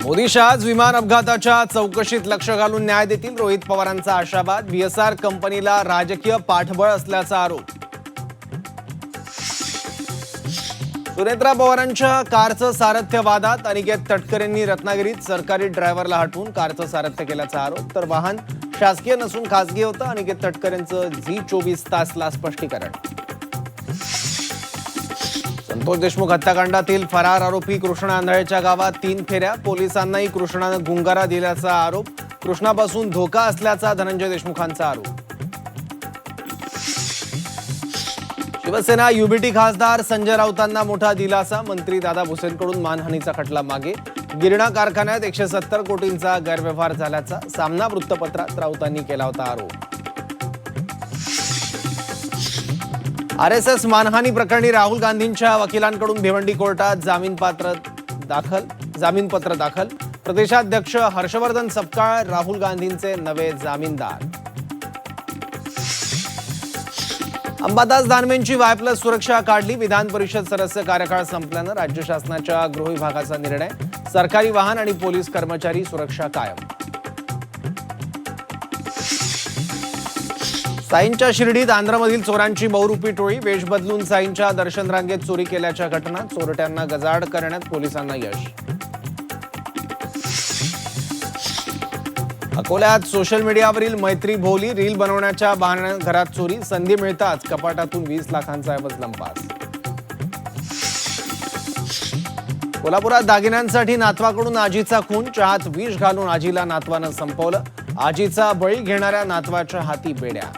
मोदी आज विमान अपघाताच्या चौकशीत लक्ष घालून न्याय देतील, रोहित पवारांचा आशावाद. व्हीएसआर कंपनीला राजकीय पाठबळ असल्याचा आरोप. सुनेत्रा पवारांच्या कारचं सारथ्य वादात अनिकेत तटकरेंनी रत्नागिरीत सरकारी ड्रायव्हरला हटवून कारचं सारथ्य केल्याचा आरोप. तर वाहन शासकीय नसून खासगी होतं. अनिकेत तटकरेंचं झी24 तासला स्पष्टीकरण. संतोष देशमुख हत्याकांडातील फरार आरोपी कृष्णा आंधळेच्या गावात 3 फेऱ्या. पोलिसांनाही कृष्णानं गुंगारा दिल्याचा आरोप. कृष्णापासून धोका असल्याचा धनंजय देशमुखांचा आरोप. शिवसेना युबीटी खासदार संजय राऊतांना मोठा दिलासा. मंत्री दादा भुसेंकडून मानहानीचा खटला मागे. गिरणा कारखान्यात 170 कोटींचा गैरव्यवहार झाल्याचा सामना वृत्तपत्रात राऊतांनी केला होता आरोप. आरएसएस मानहानी प्रकरणी राहुल गांधींच्या वकिलांकडून भिवंडी कोर्टात जामीनपत्र दाखल. प्रदेशाध्यक्ष हर्षवर्धन सपकाळ राहुल गांधींचे नवे जामीनदार. अंबादास दानवेंची Y+ सुरक्षा काढली. विधान परिषद सदस्य कार्यकाळ संपल्यानं राज्य शासनाच्या गृह विभागाचा निर्णय. सरकारी वाहन आणि पोलीस कर्मचारी सुरक्षा कायम. साईंच्या शिर्डीत आंध्रमधील चोरांची बहुरूपी टोळी. वेश बदलून साईंच्या दर्शन रांगेत चोरी केल्याच्या घटना. चोरट्यांना गजाआड करण्यात पोलिसांना यश. अकोल्यात सोशल मीडियावरील मैत्री भोवली. रील बनवण्याच्या बहाण्यानं घरात चोरी. संधी मिळताच कपाटातून 20 लाखांचा ऐवज लंपास. कोल्हापुरात दागिन्यांसाठी नातवाकडून आजीचा खून. चहात विष घालून आजीला नातवानं संपवलं. आजीचा बळी घेणाऱ्या नातवाच्या हाती बेड्या.